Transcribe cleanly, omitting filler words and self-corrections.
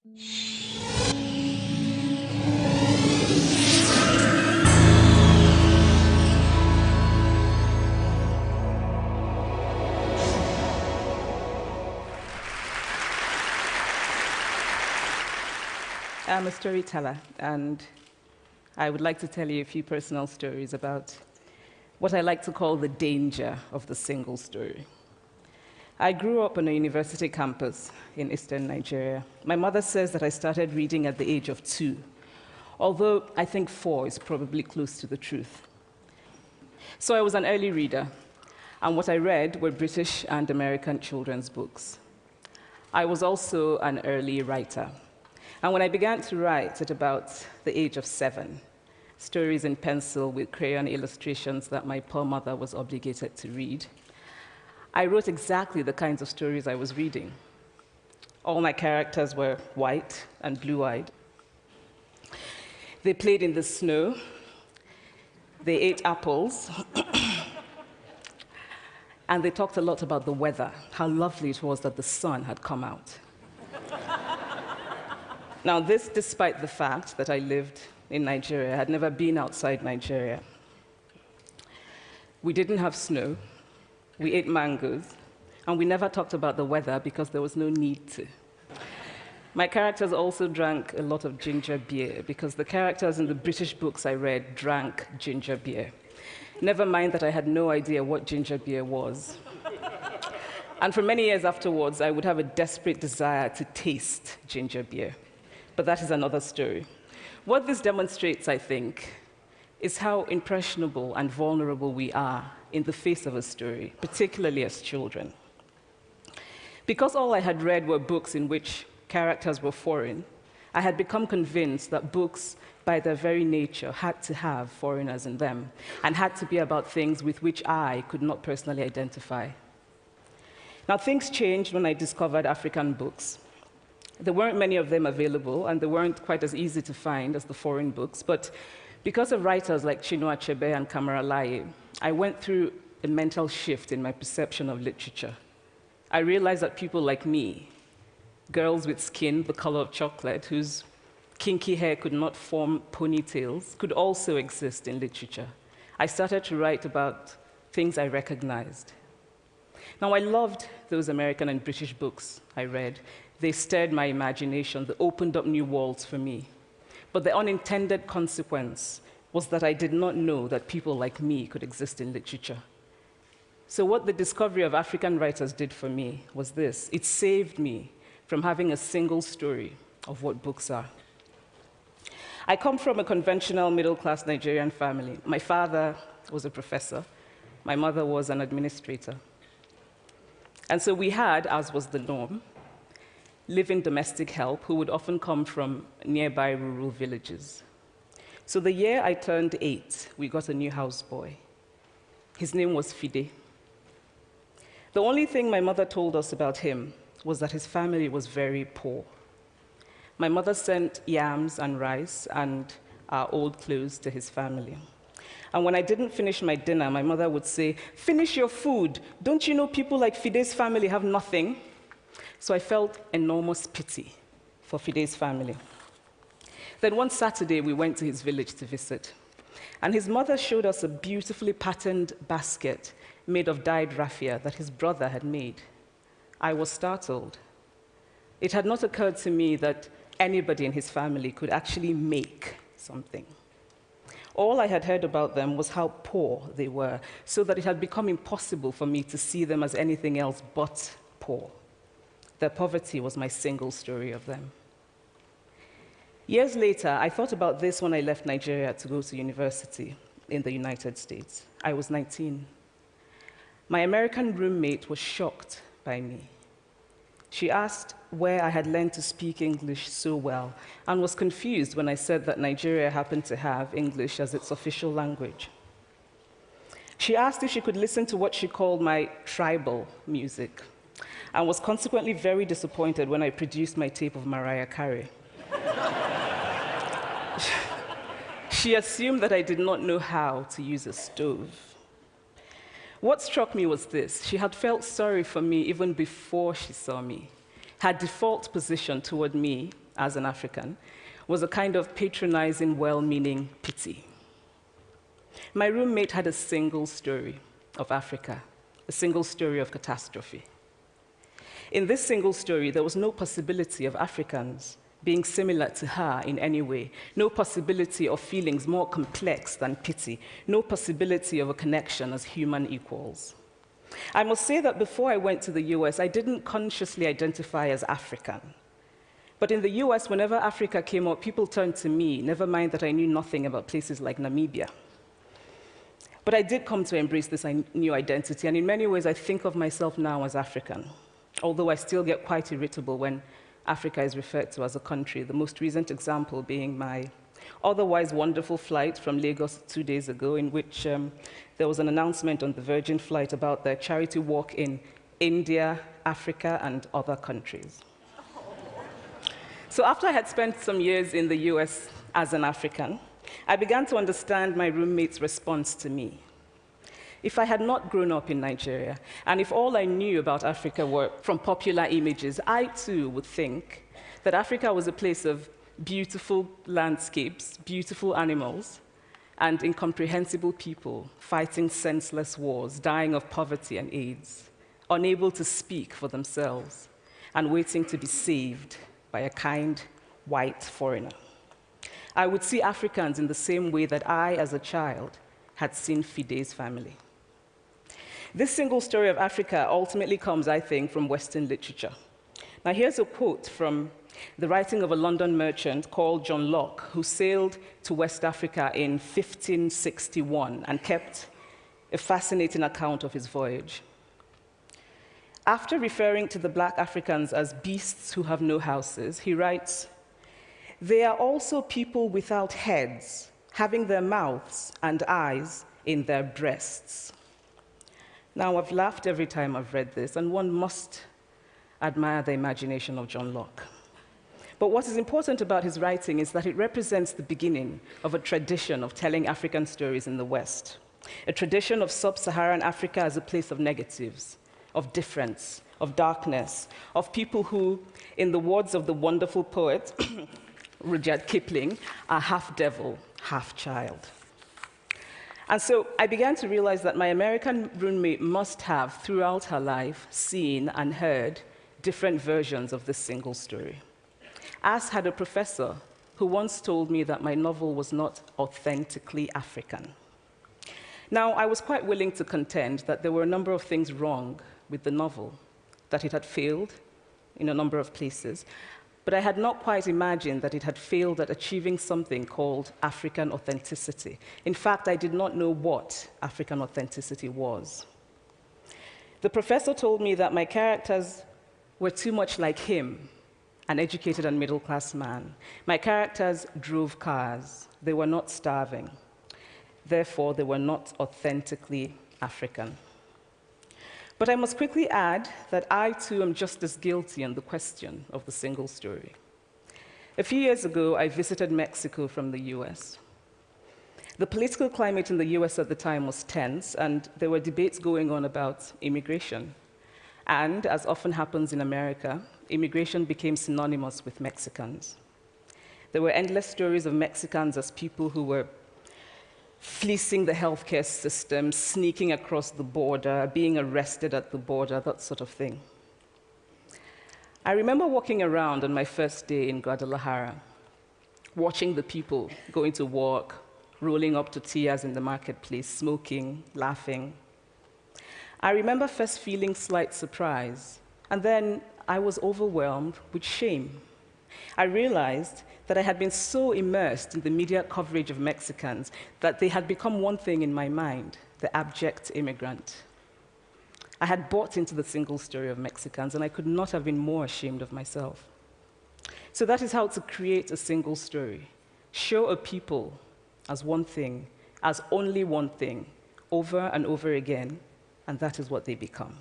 I'm a storyteller, and I would like to tell you a few personal stories about what I like to call the danger of the single story. I grew up on a university campus in eastern Nigeria. My mother says that I started reading at the age of 2, although I think 4 is probably close to the truth. So I was an early reader, and what I read were British and American children's books. I was also an early writer. And when I began to write at about the age of 7, stories in pencil with crayon illustrations that my poor mother was obligated to read, I wrote exactly the kinds of stories I was reading. All my characters were white and blue-eyed. They played in the snow. They ate apples. And they talked a lot about the weather, how lovely it was that the sun had come out. Now, this despite the fact that I lived in Nigeria. I had never been outside Nigeria. We didn't have snow. We ate mangoes. And we never talked about the weather because there was no need to. My characters also drank a lot of ginger beer because the characters in the British books I read drank ginger beer. Never mind that I had no idea what ginger beer was. And for many years afterwards, I would have a desperate desire to taste ginger beer. But that is another story. What this demonstrates, I think, is how impressionable and vulnerable we are in the face of a story, particularly as children. Because all I had read were books in which characters were foreign, I had become convinced that books, by their very nature, had to have foreigners in them and had to be about things with which I could not personally identify. Now, things changed when I discovered African books. There weren't many of them available, and they weren't quite as easy to find as the foreign books, but because of writers like Chinua Achebe and Kamara, I went through a mental shift in my perception of literature. I realized that people like me, girls with skin the color of chocolate, whose kinky hair could not form ponytails, could also exist in literature. I started to write about things I recognized. Now, I loved those American and British books I read. They stirred my imagination. They opened up new worlds for me. But the unintended consequence was that I did not know that people like me could exist in literature. So what the discovery of African writers did for me was this. It saved me from having a single story of what books are. I come from a conventional middle-class Nigerian family. My father was a professor. My mother was an administrator. And so we had, as was the norm, live-in domestic help who would often come from nearby rural villages. So the year I turned 8, we got a new houseboy. His name was Fide. The only thing my mother told us about him was that his family was very poor. My mother sent yams and rice and our old clothes to his family. And when I didn't finish my dinner, my mother would say, "Finish your food. Don't you know people like Fide's family have nothing?" So I felt enormous pity for Fide's family. Then one Saturday, we went to his village to visit. And his mother showed us a beautifully patterned basket made of dyed raffia that his brother had made. I was startled. It had not occurred to me that anybody in his family could actually make something. All I had heard about them was how poor they were, so that it had become impossible for me to see them as anything else but poor. Their poverty was my single story of them. Years later, I thought about this when I left Nigeria to go to university in the United States. I was 19. My American roommate was shocked by me. She asked where I had learned to speak English so well and was confused when I said that Nigeria happened to have English as its official language. She asked if she could listen to what she called my tribal music and was consequently very disappointed when I produced my tape of Mariah Carey. She assumed that I did not know how to use a stove. What struck me was this. She had felt sorry for me even before she saw me. Her default position toward me as an African was a kind of patronizing, well-meaning pity. My roommate had a single story of Africa, a single story of catastrophe. In this single story, there was no possibility of Africans being similar to her in any way, no possibility of feelings more complex than pity, no possibility of a connection as human equals. I must say that before I went to the US, I didn't consciously identify as African. But in the US, whenever Africa came up, people turned to me, never mind that I knew nothing about places like Namibia. But I did come to embrace this new identity, and in many ways, I think of myself now as African, although I still get quite irritable when Africa is referred to as a country, the most recent example being my otherwise wonderful flight from Lagos 2 days ago, in which there was an announcement on the Virgin flight about their charity walk in India, Africa, and other countries. So after I had spent some years in the US as an African, I began to understand my roommate's response to me. If I had not grown up in Nigeria, and if all I knew about Africa were from popular images, I too would think that Africa was a place of beautiful landscapes, beautiful animals, and incomprehensible people fighting senseless wars, dying of poverty and AIDS, unable to speak for themselves, and waiting to be saved by a kind white foreigner. I would see Africans in the same way that I, as a child, had seen Fide's family. This single story of Africa ultimately comes, I think, from Western literature. Now, here's a quote from the writing of a London merchant called John Locke, who sailed to West Africa in 1561 and kept a fascinating account of his voyage. After referring to the black Africans as beasts who have no houses, he writes, "They are also people without heads, having their mouths and eyes in their breasts." Now, I've laughed every time I've read this, and one must admire the imagination of John Locke. But what is important about his writing is that it represents the beginning of a tradition of telling African stories in the West, a tradition of sub-Saharan Africa as a place of negatives, of difference, of darkness, of people who, in the words of the wonderful poet Rudyard Kipling, are half devil, half child. And so I began to realize that my American roommate must have, throughout her life, seen and heard different versions of this single story. As had a professor who once told me that my novel was not authentically African. Now, I was quite willing to contend that there were a number of things wrong with the novel, that it had failed in a number of places, but I had not quite imagined that it had failed at achieving something called African authenticity. In fact, I did not know what African authenticity was. The professor told me that my characters were too much like him, an educated and middle-class man. My characters drove cars. They were not starving. Therefore, they were not authentically African. But I must quickly add that I, too, am just as guilty on the question of the single story. A few years ago, I visited Mexico from the US. The political climate in the US at the time was tense, and there were debates going on about immigration. And, as often happens in America, immigration became synonymous with Mexicans. There were endless stories of Mexicans as people who were fleecing the healthcare system, sneaking across the border, being arrested at the border, that sort of thing. I remember walking around on my first day in Guadalajara, watching the people going to work, rolling up tortillas in the marketplace, smoking, laughing. I remember first feeling slight surprise, and then I was overwhelmed with shame. I realized that I had been so immersed in the media coverage of Mexicans that they had become one thing in my mind, the abject immigrant. I had bought into the single story of Mexicans, and I could not have been more ashamed of myself. So that is how to create a single story. Show a people as one thing, as only one thing, over and over again, and that is what they become.